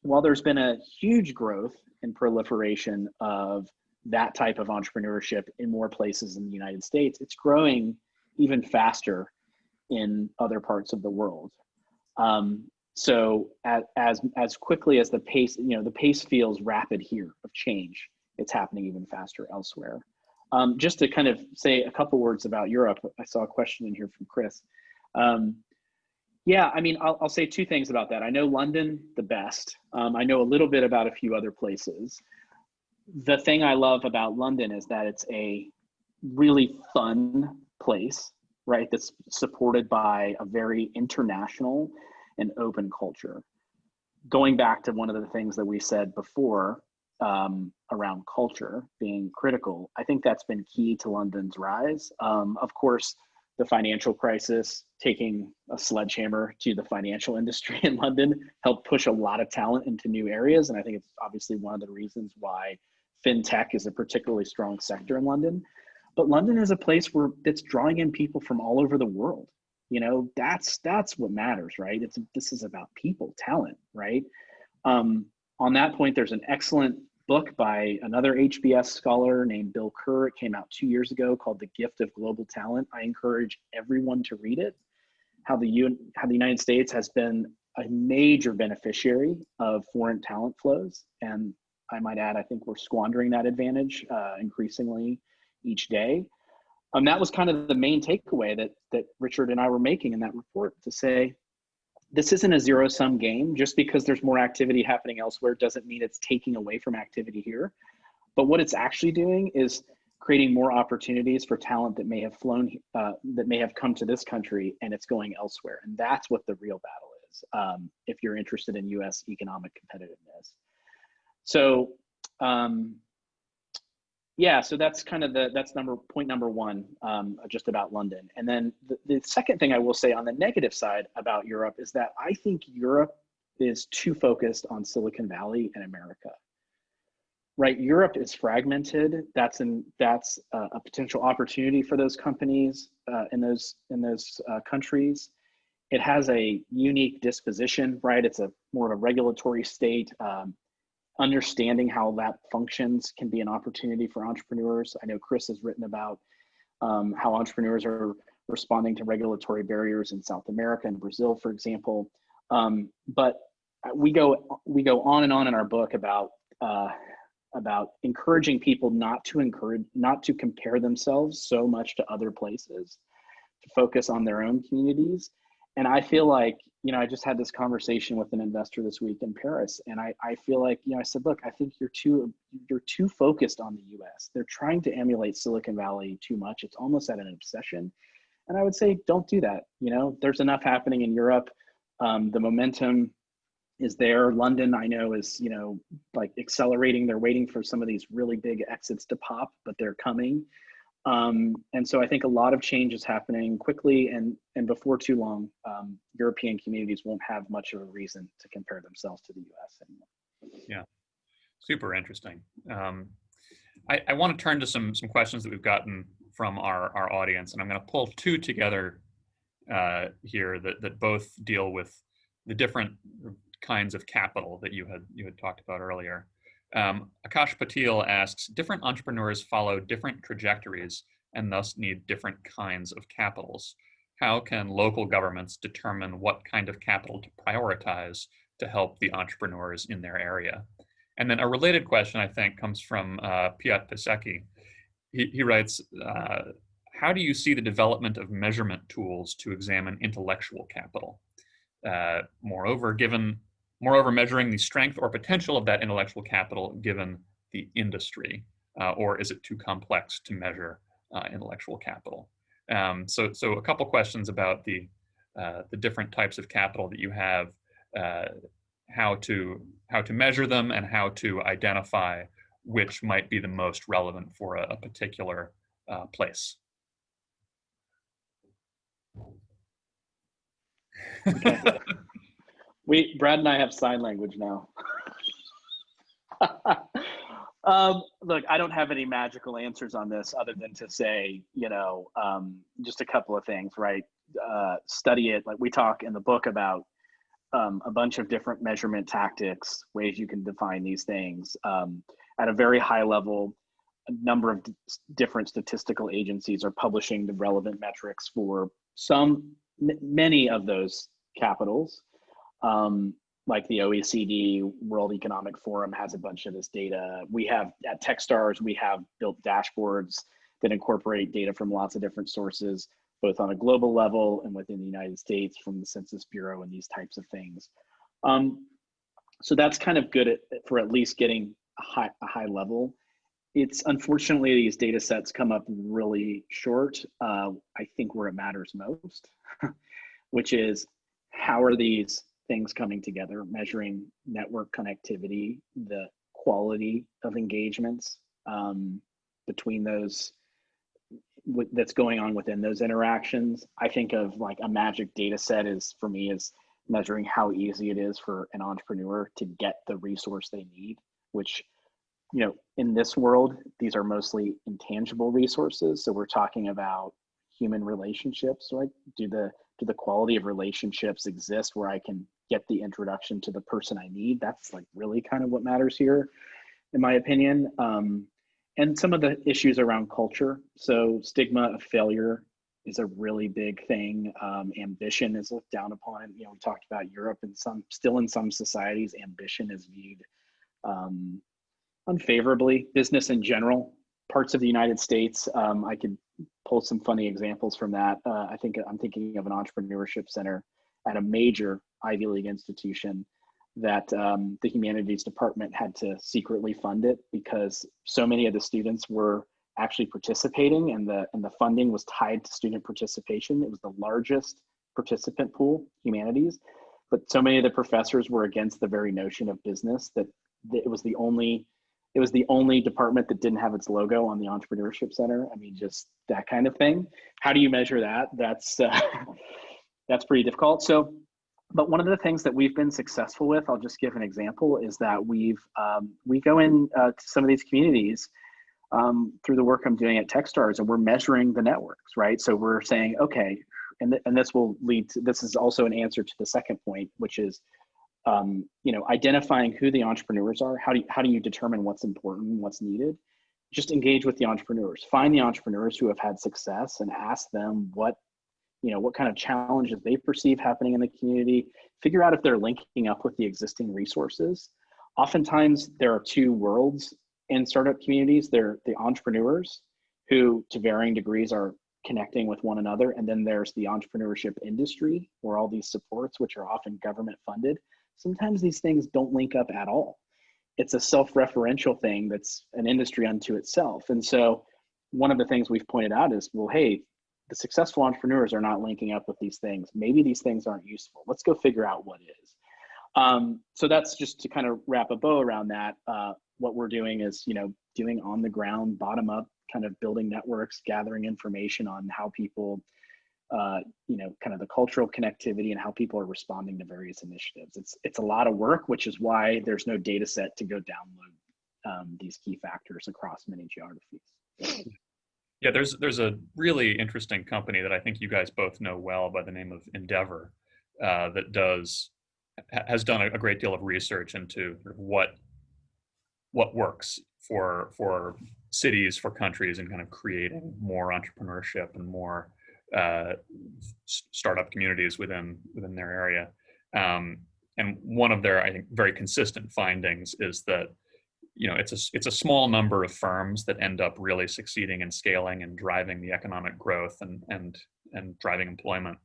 while there's been a huge growth and proliferation of that type of entrepreneurship in more places in the United States, it's growing even faster in other parts of the world. So as quickly as the pace feels rapid here of change, it's happening even faster elsewhere. Just to kind of say a couple words about Europe, I saw a question in here from Chris. Yeah, I mean, I'll say two things about that. I know London the best. I know a little bit about a few other places. The thing I love about London is that it's a really fun place, right? That's supported by a very international and open culture. Going back to one of the things that we said before around culture being critical, I think that's been key to London's rise. Of course, the financial crisis, taking a sledgehammer to the financial industry in London, helped push a lot of talent into new areas. And I think it's obviously one of the reasons why fintech is a particularly strong sector in London. But London is a place where it's drawing in people from all over the world. You know, that's what matters, right? This is about people, talent, right? On that point, there's an excellent book by another HBS scholar named Bill Kerr. It came out 2 years ago called The Gift of Global Talent. I encourage everyone to read it. How the United States has been a major beneficiary of foreign talent flows. And I might add, I think we're squandering that advantage increasingly each day. That was kind of the main takeaway that Richard and I were making in that report, to say, this isn't a zero-sum game. Just because there's more activity happening elsewhere doesn't mean it's taking away from activity here. But what it's actually doing is creating more opportunities for talent that may have flown, that may have come to this country, and it's going elsewhere. And that's what the real battle is, if you're interested in US economic competitiveness. So, yeah, so that's kind of point number one, just about London. And then the second thing I will say on the negative side about Europe is that I think Europe is too focused on Silicon Valley and America. Right, Europe is fragmented. That's a potential opportunity for those companies in those countries. It has a unique disposition, right? It's more of a regulatory state. Understanding how that functions can be an opportunity for entrepreneurs. I know Chris has written about how entrepreneurs are responding to regulatory barriers in South America and Brazil, for example. But we go on and on in our book about encouraging people not to compare themselves so much to other places, to focus on their own communities. And I feel like, you know, I just had this conversation with an investor this week in Paris, and I feel like, you know, I said, look, I think you're too focused on the US. They're trying to emulate Silicon Valley too much. It's almost at an obsession. And I would say, don't do that. You know, there's enough happening in Europe. The momentum is there. London, I know, is, you know, like accelerating. They're waiting for some of these really big exits to pop, but they're coming. And so I think a lot of change is happening quickly, and before too long, European communities won't have much of a reason to compare themselves to the US anymore. Yeah, super interesting. I want to turn to some questions that we've gotten from our audience, and I'm going to pull two together here that both deal with the different kinds of capital that you had talked about earlier. Akash Patil asks, different entrepreneurs follow different trajectories and thus need different kinds of capitals. How can local governments determine what kind of capital to prioritize to help the entrepreneurs in their area? And then a related question, I think, comes from Piat Pisecki. He writes, how do you see the development of measurement tools to examine intellectual capital? Moreover, measuring the strength or potential of that intellectual capital given the industry, or is it too complex to measure intellectual capital? So a couple questions about the different types of capital that you have, how to measure them, and how to identify which might be the most relevant for a particular place. Okay. Brad and I have sign language now. Look, I don't have any magical answers on this other than to say, you know, just a couple of things, right? Study it. Like we talk in the book about a bunch of different measurement tactics, ways you can define these things. At a very high level, a number of different statistical agencies are publishing the relevant metrics for many of those capitals. Like the OECD, World Economic Forum has a bunch of this data. We have at Techstars, we have built dashboards that incorporate data from lots of different sources, both on a global level and within the United States from the Census Bureau and these types of things. So that's kind of good for at least getting a high level. It's unfortunately, these data sets come up really short, I think where it matters most, which is how are these things coming together, measuring network connectivity, the quality of engagements between those, that's going on within those interactions. I think of like a magic data set is, for me, is measuring how easy it is for an entrepreneur to get the resource they need, which, you know, in this world, these are mostly intangible resources. So we're talking about human relationships, right? Do the quality of relationships exist where I can get the introduction to the person I need? That's like really kind of what matters here, in my opinion. And some of the issues around culture. So stigma of failure is a really big thing. Ambition is looked down upon. You know, we talked about Europe, and still in some societies, ambition is viewed unfavorably. Business in general, parts of the United States, I could pull some funny examples from that. I'm thinking of an entrepreneurship center at a major Ivy League institution that the humanities department had to secretly fund it because so many of the students were actually participating, and the funding was tied to student participation. It was the largest participant pool, humanities, but so many of the professors were against the very notion of business that it was the only department that didn't have its logo on the entrepreneurship center. I mean, just that kind of thing. How do you measure that? That's pretty difficult. So, but one of the things that we've been successful with, I'll just give an example, is that we go in to some of these communities through the work I'm doing at Techstars, and we're measuring the networks, right? So we're saying, okay, and this will lead to, this is also an answer to the second point, which is, you know, identifying who the entrepreneurs are. How do you determine what's important, what's needed? Just engage with the entrepreneurs. Find the entrepreneurs who have had success and ask them what kind of challenges they perceive happening in the community. Figure out if they're linking up with the existing resources. Oftentimes there are two worlds in startup communities. They're the entrepreneurs who to varying degrees are connecting with one another. And then there's the entrepreneurship industry, where all these supports, which are often government funded, sometimes these things don't link up at all. It's a self-referential thing that's an industry unto itself. And so one of the things we've pointed out is, well, hey, the successful entrepreneurs are not linking up with these things. Maybe these things aren't useful. Let's go figure out what is. So that's just to kind of wrap a bow around that. What we're doing is, you know, doing on the ground, bottom up, kind of building networks, gathering information on how people, you know, kind of the cultural connectivity and how people are responding to various initiatives. It's a lot of work, which is why there's no data set to go download these key factors across many geographies. Yeah, there's a really interesting company that I think you guys both know well by the name of Endeavor that has done a great deal of research into what works for cities, for countries, and kind of creating more entrepreneurship and more startup communities within their area. And one of their, I think, very consistent findings is that, you know, it's a small number of firms that end up really succeeding and scaling and driving the economic growth and driving employment.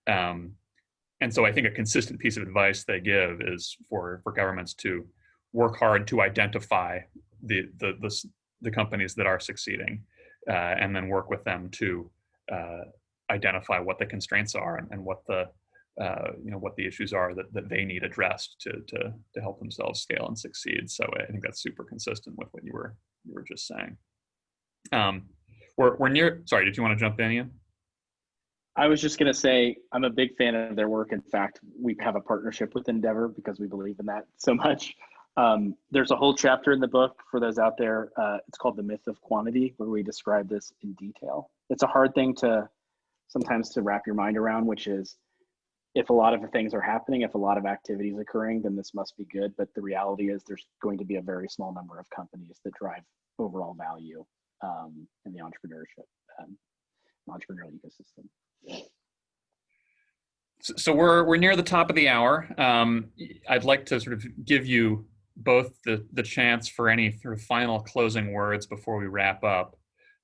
And so I think a consistent piece of advice they give is for governments to work hard to identify the companies that are succeeding, and then work with them to identify what the constraints are and what the what the issues are that they need addressed to help themselves scale and succeed. So I think that's super consistent with what you were just saying. We're near. Sorry, did you want to jump in, Ian? I was just going to say I'm a big fan of their work. In fact, we have a partnership with Endeavor because we believe in that so much. There's a whole chapter in the book for those out there. It's called The Myth of Quantity, where we describe this in detail. It's a hard thing sometimes to wrap your mind around, which is, if a lot of things are happening, if a lot of activity is occurring, then this must be good. But the reality is there's going to be a very small number of companies that drive overall value in the entrepreneurial ecosystem. So we're near the top of the hour. I'd like to sort of give you both the chance for any sort of final closing words before we wrap up.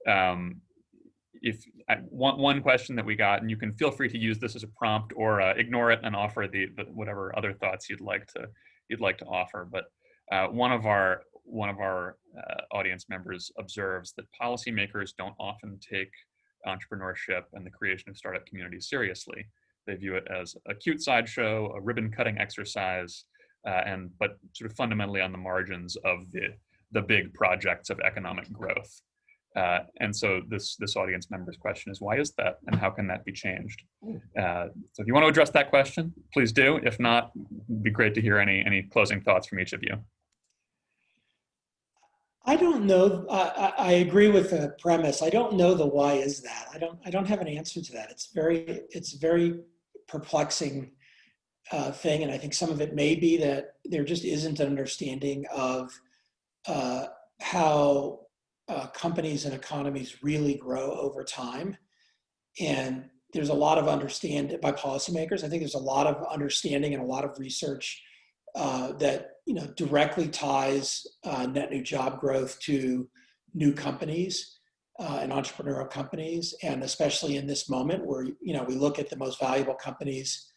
if one question that we got, and you can feel one question that we got, and you can feel free to use this as a prompt or ignore it and offer the whatever other thoughts you'd like to offer. But one of our audience members observes that policymakers don't often take entrepreneurship and the creation of startup communities seriously. They view it as a cute sideshow, a ribbon-cutting exercise, but sort of fundamentally on the margins of the big projects of economic growth. And so this audience member's question is, why is that, and how can that be changed? So if you want to address that question, please do. If not, it'd be great to hear any closing thoughts from each of you. I don't know. I agree with the premise. I don't know the why is that. I don't have an answer to that. It's very perplexing thing, and I think some of it may be that there just isn't an understanding of how companies and economies really grow over time. And there's a lot of understanding by policymakers. I think there's a lot of understanding and a lot of research that directly ties net new job growth to new companies and entrepreneurial companies, and especially in this moment where we look at the most valuable companies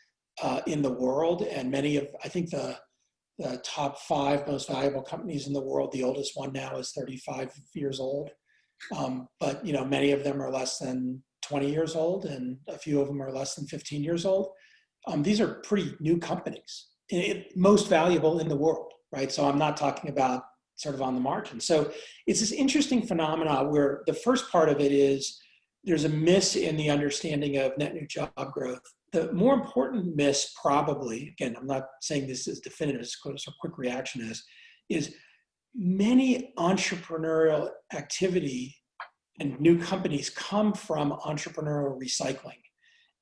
in the world, and I think the top 5 most valuable companies in the world, the oldest one now is 35 years old, but many of them are less than 20 years old, and a few of them are less than 15 years old. These are pretty new companies, most valuable in the world, right? So I'm not talking about sort of on the margin. So it's this interesting phenomena where the first part of it is there's a miss in the understanding of net new job growth. The more important miss probably, again, I'm not saying this is definitive, it's a quick reaction is many entrepreneurial activity and new companies come from entrepreneurial recycling.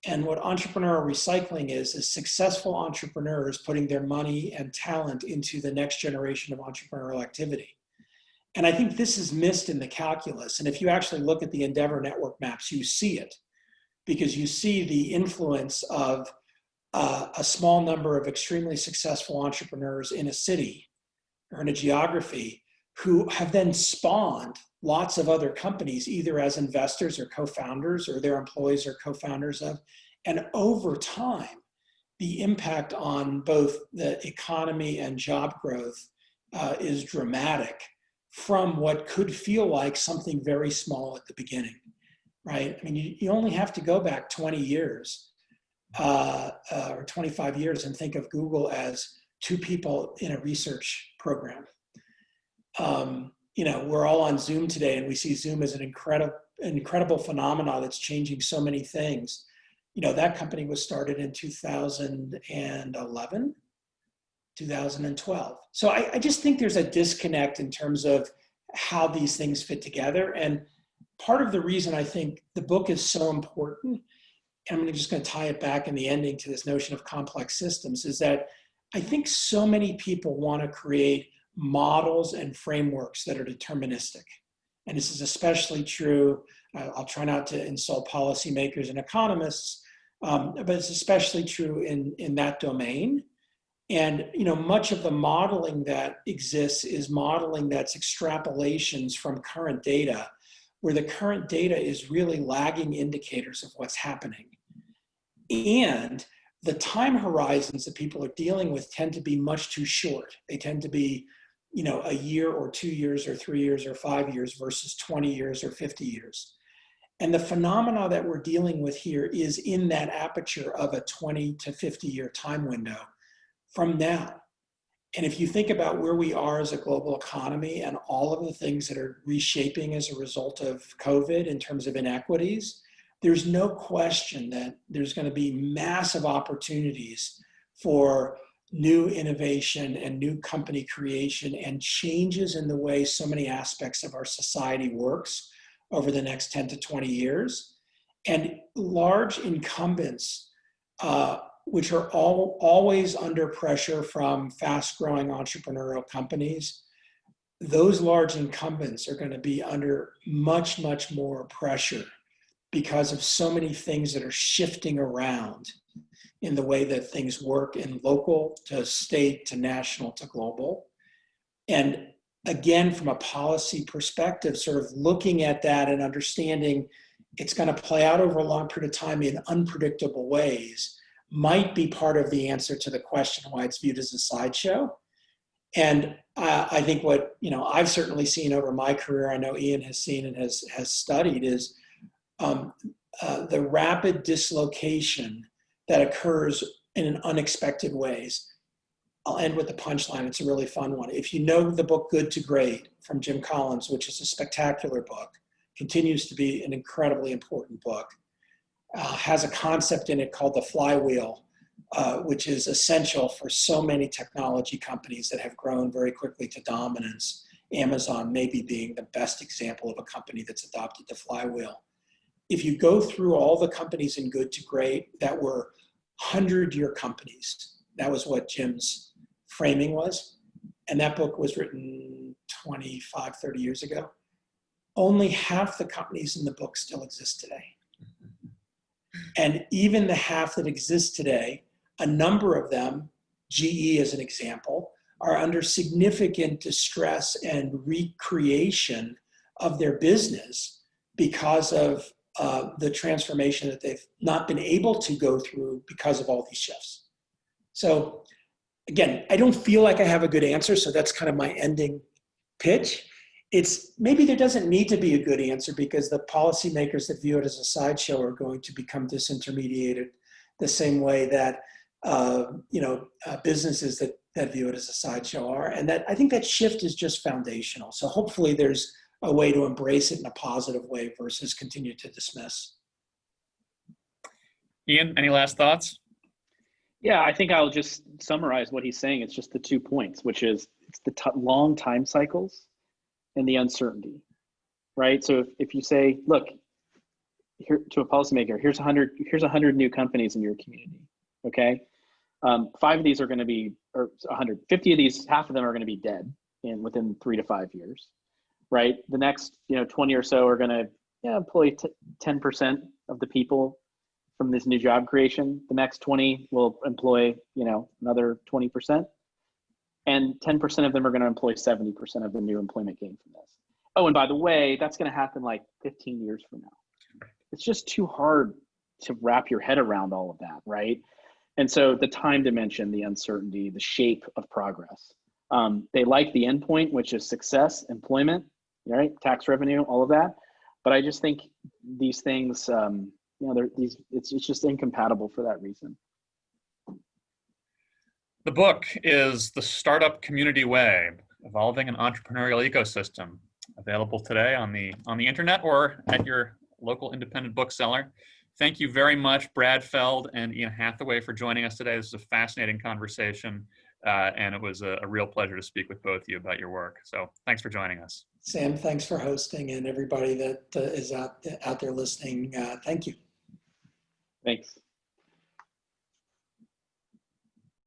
And what entrepreneurial recycling is successful entrepreneurs putting their money and talent into the next generation of entrepreneurial activity. And I think this is missed in the calculus. And if you actually look at the Endeavor network maps, you see it, because you see the influence of a small number of extremely successful entrepreneurs in a city or in a geography who have then spawned lots of other companies, either as investors or co-founders, or their employees are co-founders of. And over time, the impact on both the economy and job growth is dramatic from what could feel like something very small at the beginning, right? I mean, you only have to go back 20 years or 25 years and think of Google as 2 people in a research program. We're all on Zoom today, and we see Zoom as an incredible phenomenon that's changing so many things. That company was started in 2011, 2012. So I just think there's a disconnect in terms of how these things fit together. And part of the reason I think the book is so important, and I'm just going to tie it back in the ending to this notion of complex systems, is that I think so many people want to create models and frameworks that are deterministic. And this is especially true, I'll try not to insult policymakers and economists, but it's especially true in that domain. And much of the modeling that exists is modeling that's extrapolations from current data, where the current data is really lagging indicators of what's happening. And the time horizons that people are dealing with tend to be much too short. They tend to be a year or 2 years or 3 years or 5 years versus 20 years or 50 years. And the phenomena that we're dealing with here is in that aperture of a 20 to 50 year time window from now. And if you think about where we are as a global economy and all of the things that are reshaping as a result of COVID in terms of inequities, there's no question that there's going to be massive opportunities for new innovation and new company creation and changes in the way so many aspects of our society works over the next 10 to 20 years. And large incumbents, which are always under pressure from fast-growing entrepreneurial companies, those large incumbents are going to be under much, much more pressure because of so many things that are shifting around in the way that things work in local to state to national to global. And again, from a policy perspective, sort of looking at that and understanding it's going to play out over a long period of time in unpredictable ways might be part of the answer to the question why it's viewed as a sideshow. And I think what I've certainly seen over my career, I know Ian has seen and has studied, is the rapid dislocation that occurs in unexpected ways. I'll end with the punchline. It's a really fun one. If you know the book Good to Great from Jim Collins, which is a spectacular book, continues to be an incredibly important book, has a concept in it called the flywheel, which is essential for so many technology companies that have grown very quickly to dominance. Amazon maybe being the best example of a company that's adopted the flywheel. If you go through all the companies in Good to Great that were 100-year companies, that was what Jim's framing was, and that book was written 25, 30 years ago, only half the companies in the book still exist today. And even the half that exist today, a number of them, GE as an example, are under significant distress and recreation of their business because of the transformation that they've not been able to go through because of all these shifts. So again, I don't feel like I have a good answer, so that's kind of my ending pitch. It's maybe there doesn't need to be a good answer because the policymakers that view it as a sideshow are going to become disintermediated the same way that businesses that view it as a sideshow are. And that I think that shift is just foundational. So hopefully there's a way to embrace it in a positive way versus continue to dismiss. Ian, any last thoughts? Yeah, I think I'll just summarize what he's saying. It's just the 2 points, which is it's the long time cycles and the uncertainty, right? So if you say, look, here to a policymaker, here's 100 new companies in your community, okay? 5 of these are going to be, or 150 of these, half of them are going to be dead within 3 to 5 years, right? The next 20 or so are going to employ 10% of the people from this new job creation. The next 20 will employ another 20%, and 10% of them are going to employ 70% of the new employment gain from this. Oh, and by the way, that's going to happen like 15 years from now. It's just too hard to wrap your head around all of that, right? And so the time dimension, the uncertainty, the shape of progress. They like the endpoint, which is success, employment, right? Tax revenue, all of that. But I just think these things, it's just incompatible for that reason. The book is The Startup Community Way, Evolving an Entrepreneurial Ecosystem, available today on the internet or at your local independent bookseller. Thank you very much, Brad Feld and Ian Hathaway, for joining us today. This is a fascinating conversation, and it was a real pleasure to speak with both of you about your work. So thanks for joining us. Sam, thanks for hosting, and everybody that is out there listening, thank you. Thanks.